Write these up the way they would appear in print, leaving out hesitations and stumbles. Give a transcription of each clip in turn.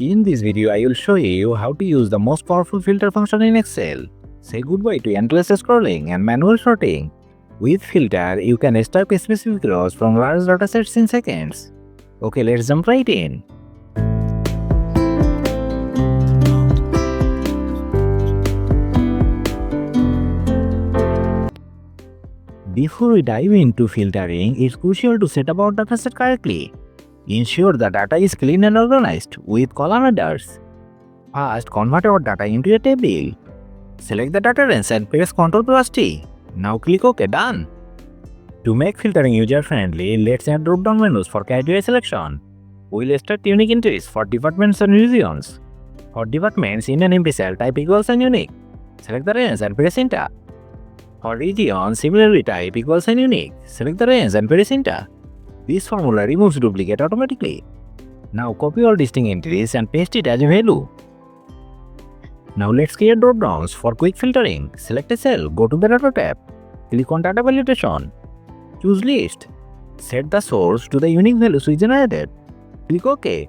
In this video, I will show you how to use the most powerful filter function in Excel. Say goodbye to endless scrolling and manual sorting. With filter, you can extract specific rows from large datasets in seconds. Okay, let's jump right in. Before we dive into filtering, it's crucial to set up our dataset correctly. Ensure the data is clean and organized with column headers. First, convert our data into a table. Select the data range and press Ctrl+T. Now click OK, done. To make filtering user-friendly, let's add drop-down menus for category selection. We'll start unique entries for departments and regions. For departments, in an empty cell, type equals and unique. Select the range and press Enter. For region, similarly type equals and unique. Select the range and press Enter. This formula removes duplicate automatically. Now copy all distinct entries and paste it as a value. Now let's create dropdowns for quick filtering. Select a cell, go to the Data tab. Click on Data Validation. Choose List. Set the source to the unique values we generated. Click OK.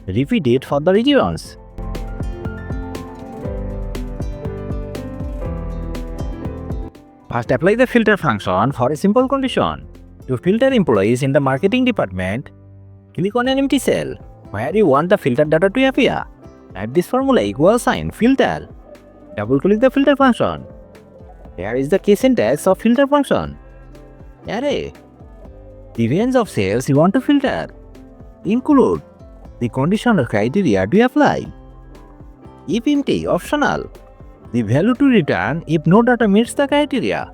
Repeat it for the regions. First, apply the filter function for a simple condition. To filter employees in the marketing department, click on an empty cell where you want the filter data to appear. Type this formula equals sign filter. Double-click the filter function. Here is the key syntax of filter function. Array. The range of cells you want to filter. Include the condition or criteria to apply. If empty, optional. The value to return if no data meets the criteria.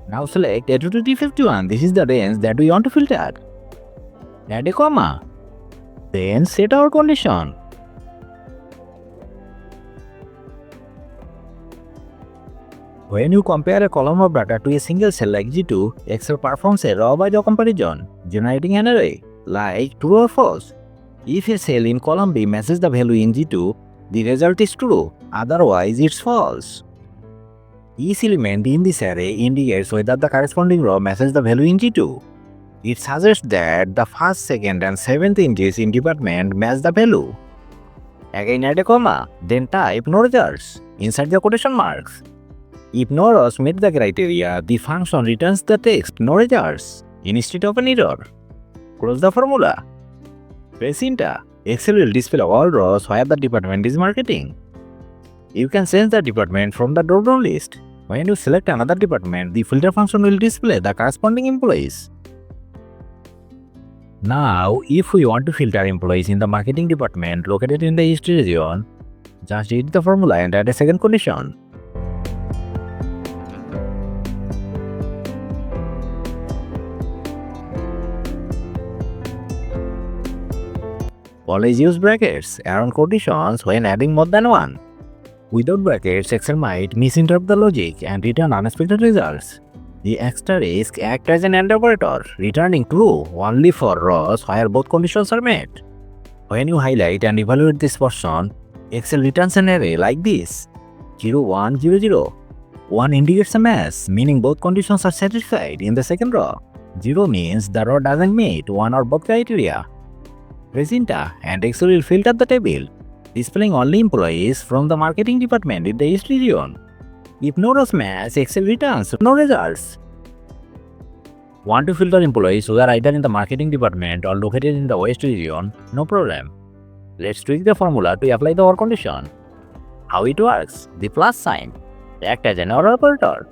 Now select A2 to D51. This is the range that we want to filter. Add a comma. Then set our condition. When you compare a column of data to a single cell like G2, Excel performs a raw by raw comparison, generating an array like true or false. If a cell in column B matches the value in G2, the result is true, otherwise it's false. Each element in this array indicates whether the corresponding row matches the value in G2. It suggests that the first, second, and seventh entries in department match the value. Again add a comma, then type no results inside the quotation marks. If no rows meet the criteria, the function returns the text no results instead of an error. Close the formula. Press Enter. Excel will display all rows where the department is marketing. You can change the department from the drop-down list. When you select another department, the filter function will display the corresponding employees. Now, if we want to filter employees in the marketing department located in the East region, just edit the formula and add a second condition. Always use brackets around conditions when adding more than one. Without brackets, Excel might misinterpret the logic and return unexpected results. The asterisk acts as an AND operator, returning true only for rows where both conditions are met. When you highlight and evaluate this portion, Excel returns an array like this: 0, 1, 0, 0. 1 indicates a match, meaning both conditions are satisfied in the second row. 0 means the row doesn't meet one or both criteria. Press Enter and Excel will filter the table, displaying only employees from the marketing department in the East region. If no rows match, Excel returns no results. Want to filter employees who are either in the marketing department or located in the West region? No problem. Let's tweak the formula to apply the OR condition. How it works? The plus sign acts as an OR operator,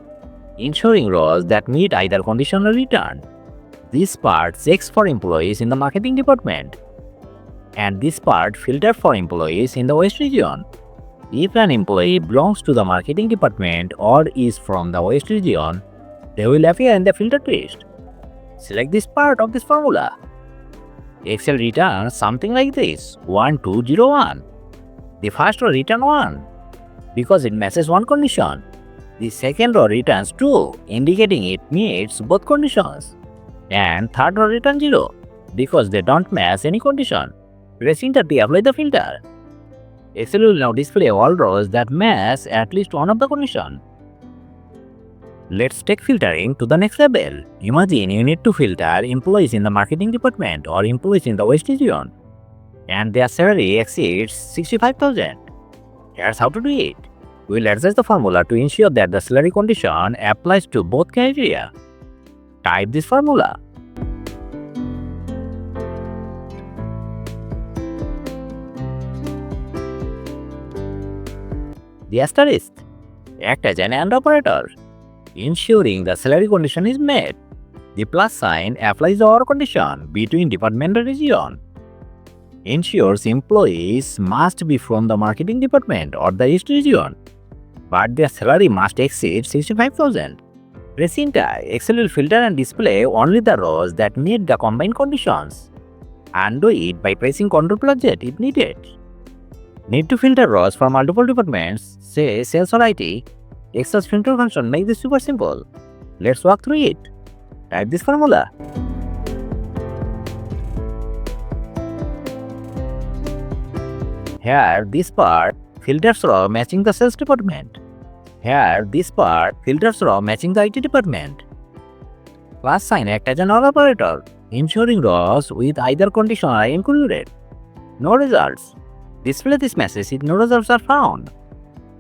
ensuring rows that meet either condition or return. This part checks for employees in the marketing department, and this part filters for employees in the West region. If an employee belongs to the marketing department or is from the West region, they will appear in the filter list. Select this part of this formula. Excel returns something like this: 1, 2, 0, 1. The first row returns 1 because it matches one condition. The second row returns 2, indicating it meets both conditions. And third row returns 0 because they don't match any condition. Press Enter to apply the filter. Excel will now display all rows that match at least one of the conditions. Let's take filtering to the next level. Imagine you need to filter employees in the marketing department or employees in the West region. and their salary exceeds 65,000. Here's how to do it. We'll adjust the formula to ensure that the salary condition applies to both criteria. Type this formula. The asterisk act as an AND operator, ensuring the salary condition is met. The plus sign applies the OR condition between department and region. Ensures employees must be from the marketing department or the east region, but their salary must exceed 65,000. Press enter. Excel will filter and display only the rows that meet the combined conditions. Undo it by pressing Ctrl+Z if needed. Need to filter rows from multiple departments, say sales or IT? Excel's filter function makes this super simple. Let's walk through it. Type this formula. Here, this part filters row matching the sales department. Here, this part filters row matching the IT department. Plus sign act as an OR operator, ensuring rows with either condition are included. No results. Display this message if no results are found.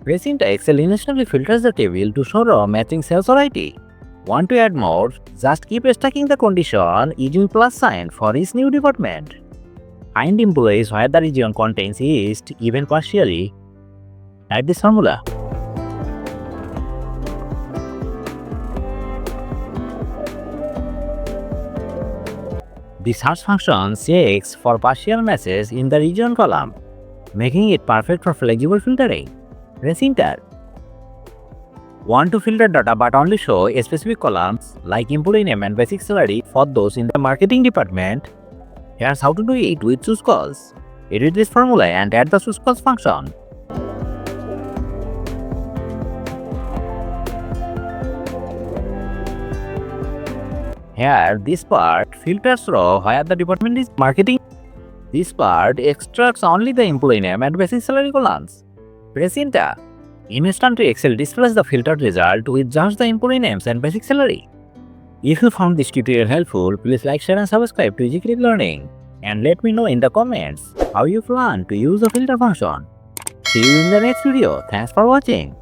Press enter. Excel instantly filters the table to show row matching sales or IT. Want to add more? Just keep stacking the condition using plus sign for each new department. Find employees where the region contains east, even partially. Type this formula. The search function checks for partial matches in the region column, making it perfect for flexible filtering. Press enter. Want to filter data but only show specific columns like employee name and basic salary for those in the marketing department? Here's how to do it with CHOOSECOLS. Edit this formula and add the CHOOSECOLS function. Here, this part filters row where the department is marketing. This part extracts only the employee name and basic salary columns. Press enter. Instantly, Excel displays the filtered result with just the employee names and basic salary. If you found this tutorial helpful, please like, share and subscribe to Easy Click Learning. And let me know in the comments how you plan to use the filter function. See you in the next video. Thanks for watching.